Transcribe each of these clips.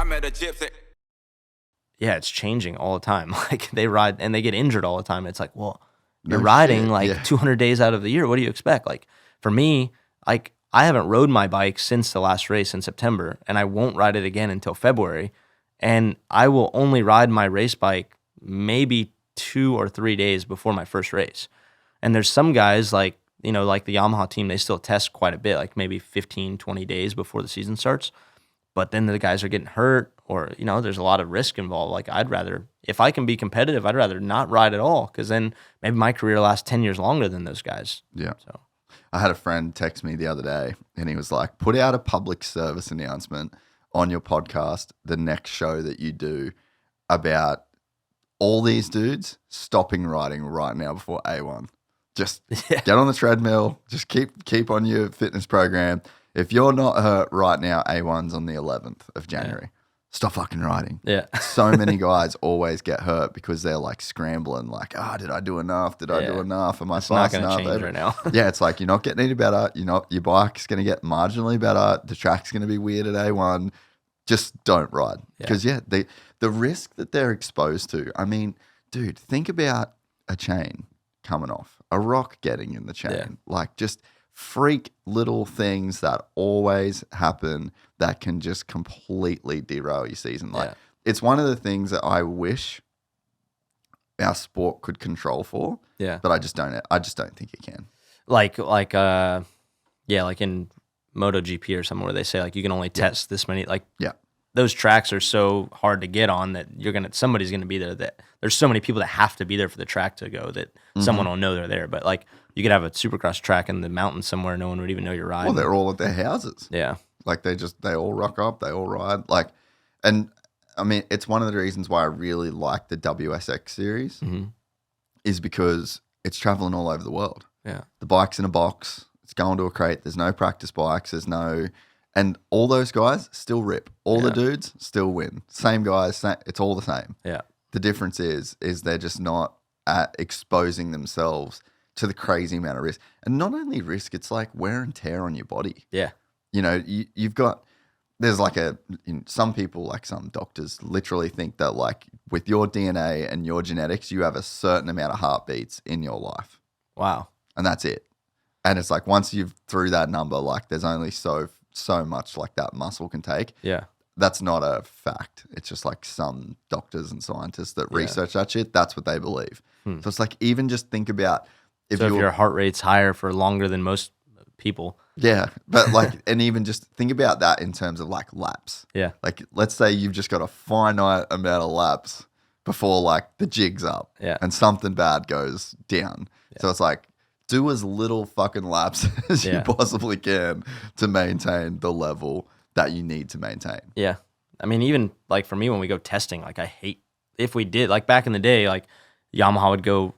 I met a gypsy. Yeah, it's changing all the time. Like they ride and they get injured all the time. It's like, well, you're No riding shit, like yeah. 200 days out of the year. What do you expect? Like for me, like I haven't rode my bike since the last race in September, and I won't ride it again until February. And I will only ride my race bike maybe 2 or 3 days before my first race. And there's some guys like, you know, like the Yamaha team, they still test quite a bit, like maybe 15, 20 days before the season starts. But then the guys are getting hurt or, you know, there's a lot of risk involved. Like I'd rather, if I can be competitive, I'd rather not ride at all because then maybe my career lasts 10 years longer than those guys. Yeah. So I had a friend text me the other day and he was like, put out a public service announcement on your podcast, the next show that you do, about all these dudes stopping riding right now before A1. Just get on the treadmill. Just keep on your fitness program. If you're not hurt right now, A1's on the 11th of January. Stop fucking riding. Yeah. So many guys always get hurt because they're like scrambling, like, did I do enough? Did I do enough? Am I fast enough? It's not going to change right now. Yeah, it's like you're not getting any better. Your bike's going to get marginally better. The track's going to be weird at A1. Just don't ride. Because, the risk that they're exposed to, I mean, dude, think about a chain coming off, a rock getting in the chain, like just freak little things that always happen that can just completely derail your season. Like it's one of the things that I wish our sport could control for. Yeah. But I just don't think it can. Like in MotoGP or somewhere where they say like you can only test this many those tracks are so hard to get on that somebody's gonna be there. That there's so many people that have to be there for the track to go that someone will know they're there. But like you could have a Supercross track in the mountains somewhere, no one would even know you're riding. Well, they're all at their houses. Yeah, like they all rock up, they all ride. Like, and I mean, it's one of the reasons why I really like the WSX series is because it's traveling all over the world. Yeah, the bike's in a box. It's going to a crate. There's no practice bikes. And all those guys still rip. All the dudes still win. Same guys. It's all the same. Yeah. The difference is they're just not exposing themselves to the crazy amount of risk. And not only risk, it's like wear and tear on your body. Yeah. You know, there's like some people, like some doctors literally think that like with your DNA and your genetics, you have a certain amount of heartbeats in your life. Wow. And that's it. And it's like once you've through that number, like there's only so much like that muscle can take. Yeah. That's not a fact. It's just like some doctors and scientists that research that shit. That's what they believe. So it's like even just think about if your heart rate's higher for longer than most people. Yeah. But like, and even just think about that in terms of like laps. Yeah. Like let's say you've just got a finite amount of laps before like the jig's up and something bad goes down. Yeah. So it's like, do as little fucking laps as you possibly can to maintain the level that you need to maintain. Yeah. I mean, even like for me, when we go testing, like I hate if we did like back in the day, like Yamaha would go,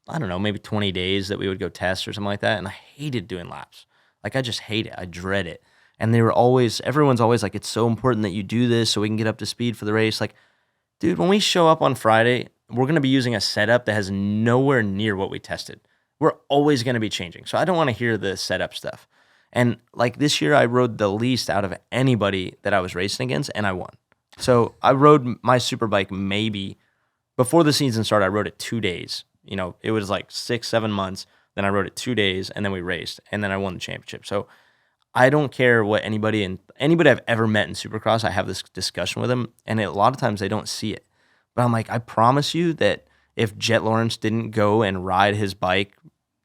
I don't know, maybe 20 days that we would go test or something like that. And I hated doing laps. Like I just hate it. I dread it. And everyone's always like, it's so important that you do this so we can get up to speed for the race. Like, dude, when we show up on Friday, we're going to be using a setup that has nowhere near what we tested. We're always going to be changing. So I don't want to hear the setup stuff. And like this year, I rode the least out of anybody that I was racing against, and I won. So I rode my Superbike maybe before the season started. I rode it 2 days. You know, it was like 6-7 months. Then I rode it 2 days, and then we raced, and then I won the championship. So I don't care what anybody I've ever met in Supercross. I have this discussion with them, and a lot of times they don't see it. But I'm like, I promise you that if Jet Lawrence didn't go and ride his bike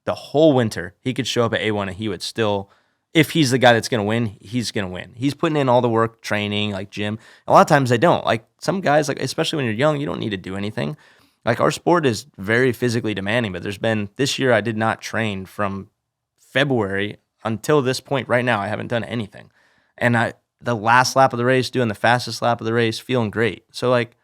the whole winter, he could show up at A1 and he would still, if he's the guy that's going to win, he's going to win. He's putting in all the work, training, like gym. A lot of times they don't. Like some guys, like especially when you're young, you don't need to do anything. Like our sport is very physically demanding, but this year I did not train from February until this point right now. I haven't done anything. And the last lap of the race, doing the fastest lap of the race, feeling great. So like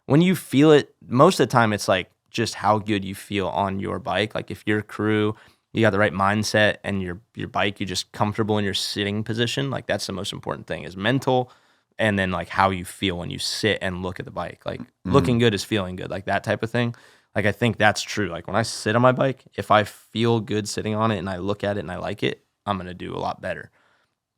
when you feel it, most of the time it's like, just how good you feel on your bike. Like if your crew, you got the right mindset and your bike, you're just comfortable in your sitting position. Like that's the most important thing is mental. And then like how you feel when you sit and look at the bike, like looking good is feeling good, like that type of thing. Like I think that's true. Like when I sit on my bike, if I feel good sitting on it and I look at it and I like it, I'm going to do a lot better.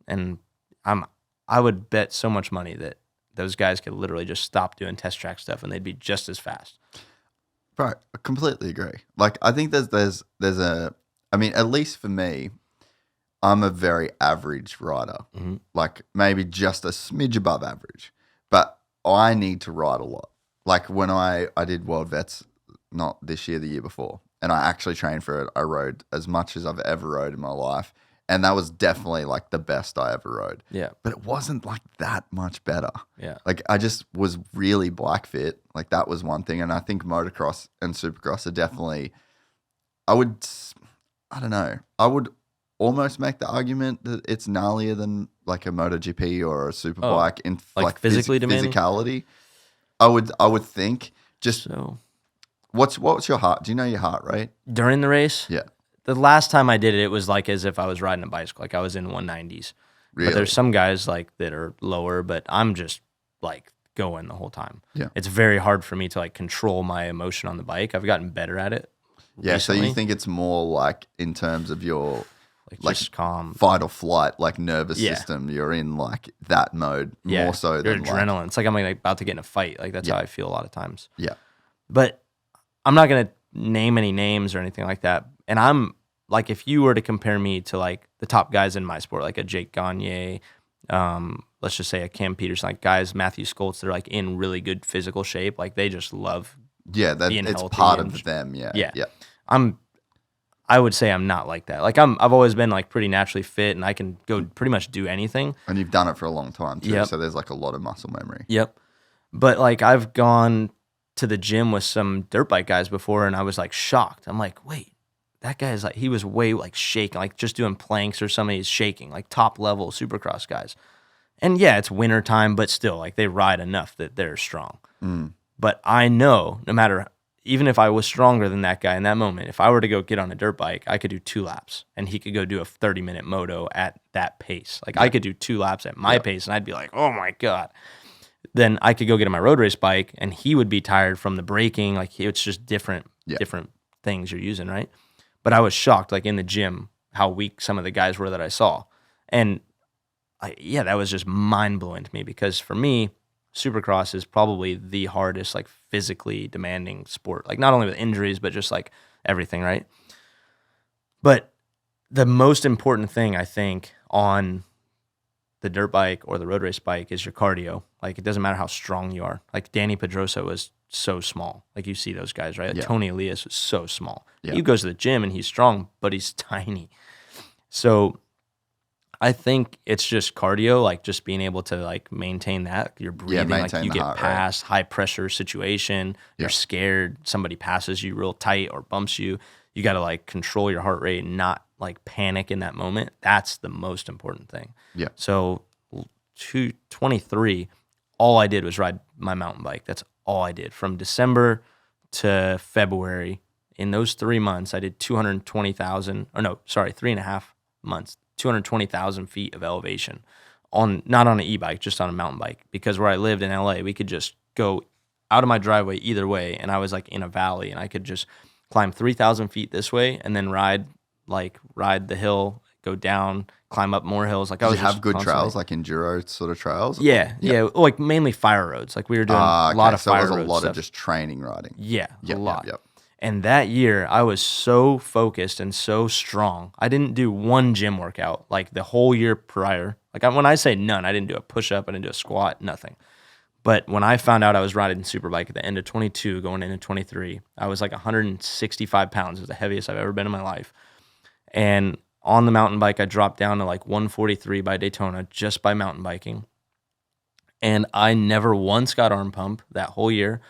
And I would bet so much money that those guys could literally just stop doing test track stuff and they'd be just as fast. Right, I completely agree. Like, I think there's I mean, at least for me, I'm a very average rider. Mm-hmm. Like, maybe just a smidge above average. But I need to ride a lot. Like, when I did World Vets, not this year, the year before, and I actually trained for it, I rode as much as I've ever rode in my life. And that was definitely like the best I ever rode. Yeah. But it wasn't like that much better. Yeah. Like, I just was really bike fit. Like, that was one thing. And I think motocross and supercross are definitely, I don't know. I would almost make the argument that it's gnarlier than like a MotoGP or a superbike in like physically demanding? physicality. I would think. Just so. What's your heart? Do you know your heart rate during the race? Yeah. The last time I did it, it was like as if I was riding a bicycle. Like I was in 190s. Really? But there's some guys like that are lower, but I'm just like going the whole time. Yeah. It's very hard for me to like control my emotion on the bike. I've gotten better at it. Yeah. recently. So you think it's more like in terms of your like just calm fight or flight, like nervous system, you're in like that mode more so your than adrenaline. Like, it's like I'm like about to get in a fight. Like that's how I feel a lot of times. Yeah. But I'm not going to name any names or anything like that. And I'm like, if you were to compare me to like the top guys in my sport, like a Jake Gagne, let's just say a Cam Peterson, like guys, Matthew Skoltz, they're like in really good physical shape. Like they just love being it's healthy part and, of them. Yeah. Yeah. Yeah. I would say I'm not like that. Like I've always been like pretty naturally fit and I can go pretty much do anything. And you've done it for a long time too. Yep. So there's like a lot of muscle memory. Yep. But like I've gone to the gym with some dirt bike guys before and I was like shocked. I'm like, wait, that guy is like, he was way like shaking, like just doing planks or something. He's shaking, like top level Supercross guys. And yeah, it's winter time, but still like they ride enough that they're strong. But I know no matter, even if I was stronger than that guy in that moment, if I were to go get on a dirt bike, I could do 2 laps and he could go do a 30-minute moto at that pace. Like I could do 2 laps at my pace and I'd be like, oh my God. Then I could go get on my road race bike and he would be tired from the braking. Like it's just different things you're using, right? But I was shocked, like in the gym, how weak some of the guys were that I saw. And that was just mind blowing to me because for me, Supercross is probably the hardest, like physically demanding sport. Like not only with injuries, but just like everything, right? But the most important thing I think on the dirt bike or the road race bike is your cardio. Like it doesn't matter how strong you are. Like Danny Pedrosa was so small. Like you see those guys, right? Like Tony Elias was so small. Yeah. He goes to the gym and he's strong, but he's tiny. So I think it's just cardio, like just being able to like maintain that. You're breathing, like you get past high pressure situation. You're scared. Somebody passes you real tight or bumps you. You got to like control your heart rate and not like panic in that moment. That's the most important thing. Yeah. So 23, all I did was ride my mountain bike. That's all I did from December to February. In those 3 months, I did 3.5 months, 220,000 feet of elevation not on an e-bike, just on a mountain bike. Because where I lived in LA, we could just go out of my driveway either way. And I was like in a valley and I could just climb 3,000 feet this way and then ride the hill, go down, climb up more hills. Like I was have good trails, like enduro sort of trails. Yeah, like mainly fire roads. Like we were doing a lot of fire roads. So it was a lot of just training riding. Yeah, a lot. Yep. And that year, I was so focused and so strong. I didn't do one gym workout like the whole year prior. Like when I say none, I didn't do a push-up, I didn't do a squat, nothing. But when I found out I was riding Superbike at the end of 22, going into 23, I was like 165 pounds. It was the heaviest I've ever been in my life. And on the mountain bike, I dropped down to like 143 by Daytona just by mountain biking. And I never once got arm pump that whole year.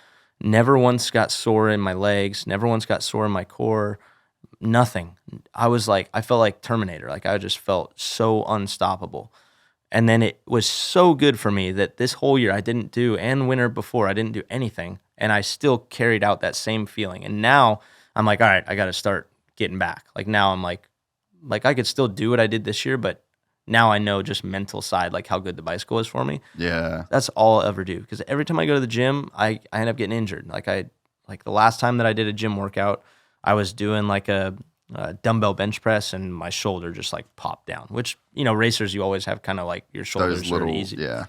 Never once got sore in my legs. Never once got sore in my core. Nothing. I felt like Terminator. Like I just felt so unstoppable. And then it was so good for me that this whole year I didn't do, and winter before, I didn't do anything. And I still carried out that same feeling. And now I'm like, all right, I got to start getting back. Like now I'm like I could still do what I did this year, but now I know just mental side, like how good the bicycle is for me. Yeah. That's all I'll ever do. Because every time I go to the gym, I end up getting injured. Like the last time that I did a gym workout, I was doing like a dumbbell bench press and my shoulder just like popped down, which, racers, you always have kind of like your shoulders are easy. Yeah.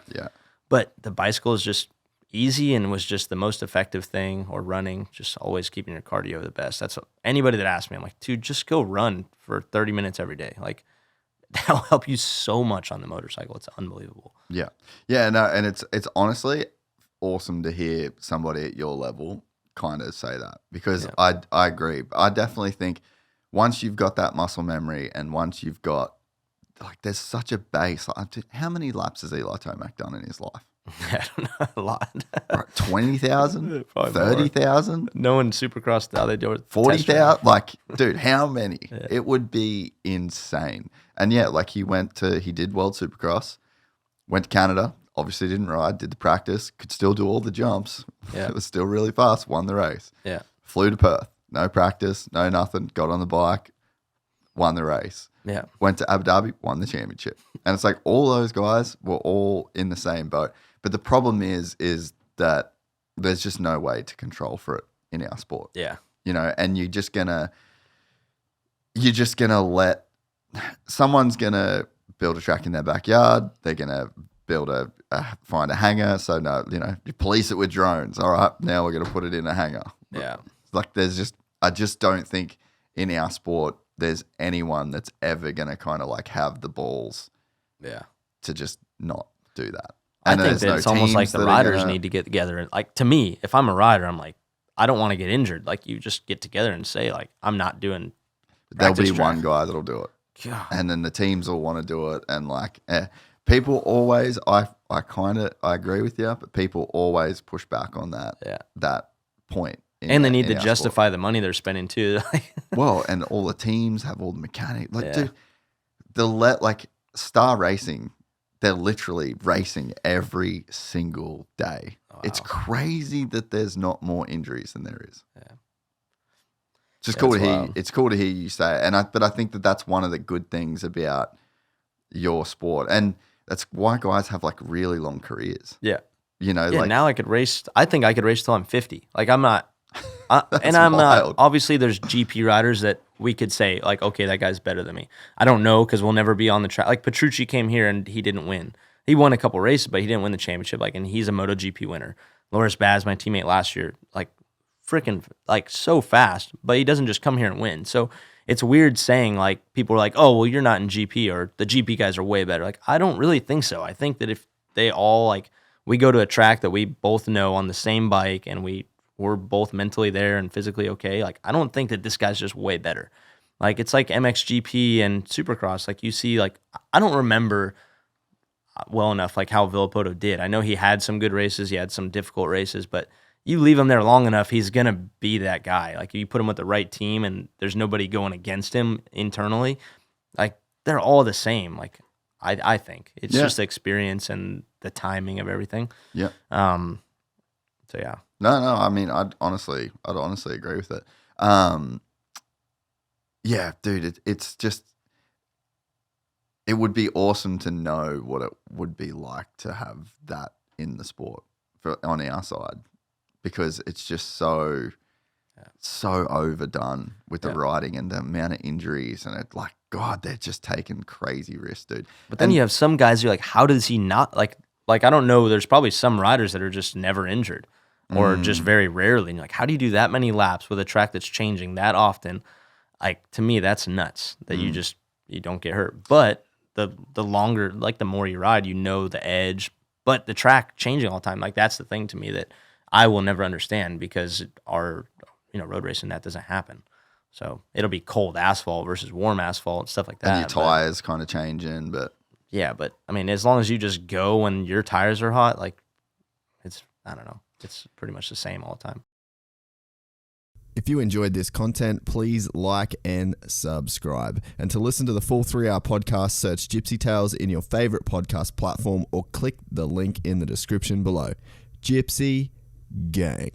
But the bicycle is just easy and was just the most effective thing, or running, just always keeping your cardio the best. That's what, anybody that asks me, I'm like, dude, just go run for 30 minutes every day. Like, that'll help you so much on the motorcycle. It's unbelievable. Yeah. Yeah, no, and it's honestly awesome to hear somebody at your level kind of say that, because I agree. I definitely think once you've got that muscle memory, and once you've got, like, there's such a base. How many laps has Eli Tomac done in his life? I don't know, a lot. 20,000? 30,000? No one Supercross, how they do it. 40,000? Like, dude, how many? Yeah. It would be insane. And yeah, like, he did World Supercross, went to Canada, obviously didn't ride, did the practice, could still do all the jumps. Yeah. It was still really fast, won the race. Yeah. Flew to Perth, no practice, no nothing, got on the bike, won the race. Yeah. Went to Abu Dhabi, won the championship. And it's like all those guys were all in the same boat. But the problem is that there's just no way to control for it in our sport. Yeah. You know, and you're just gonna let someone's gonna build a track in their backyard. They're gonna find a hangar. So no, you know, you police it with drones. All right, now we're gonna put it in a hangar. Yeah. Like, I just don't think in our sport there's anyone that's ever gonna kind of like have the balls. Yeah. To just not do that. I think that it's almost like the riders need to get together. And, like, to me, if I'm a rider, I'm like, I don't want to get injured. Like, you just get together and say, like, I'm not doing There'll be one guy that'll do it. God. And then the teams will want to do it. And, like, people always, I agree with you, but people always push back on that point. And they need to justify the money they're spending, too. Well, and all the teams have all the mechanics. Like, dude, Star Racing, they're literally racing every single day. Wow. It's crazy that there's not more injuries than there is. Yeah. It's cool to hear. It's cool to hear you say it. But I think that that's one of the good things about your sport, and that's why guys have, like, really long careers. Yeah. You know, like, now I could race. I think I could race till I'm 50. Like, I'm not. And I'm not. Obviously, there's GP riders that we could say, like, okay, that guy's better than me. I don't know, because we'll never be on the track. Like, Petrucci came here and he didn't win. He won a couple races, but he didn't win the championship. Like, and he's a MotoGP winner. Loris Baz, my teammate last year, like, freaking, like, so fast, but he doesn't just come here and win. So it's weird saying, like, people are like, oh, well, you're not in GP, or the GP guys are way better. Like, I don't really think so. I think that if they all, like, we go to a track that we both know on the same bike, and we're both mentally there and physically okay, like, I don't think that this guy's just way better. Like, it's like MXGP and Supercross. Like, you see, like, I don't remember well enough, like, how Villopoto did. I know he had some good races, he had some difficult races, but you leave him there long enough, he's going to be that guy. Like, if you put him with the right team and there's nobody going against him internally, like, they're all the same. Like, I think it's just the experience and the timing of everything. Yeah. So yeah. No. I mean, I'd honestly agree with it. Yeah, dude. It's just, it would be awesome to know what it would be like to have that in the sport on our side, because it's just so overdone with the riding and the amount of injuries, and it, like, God, they're just taking crazy risks, dude. But then you have some guys, you're like, how does he not, like I don't know, there's probably some riders that are just never injured, or just very rarely. And you're like, how do you do that many laps with a track that's changing that often? Like, to me, that's nuts that you don't get hurt. But the longer, like, the more you ride, you know the edge, but the track changing all the time. Like, that's the thing to me that I will never understand, because our, road racing, that doesn't happen. So it'll be cold asphalt versus warm asphalt and stuff like that. And your tires kind of changing, but yeah, but I mean, as long as you just go when your tires are hot, like, I don't know, it's pretty much the same all the time. If you enjoyed this content, please like and subscribe. And to listen to the full 3-hour podcast, search Gypsy Tales in your favorite podcast platform, or click the link in the description below. Gypsy Gang.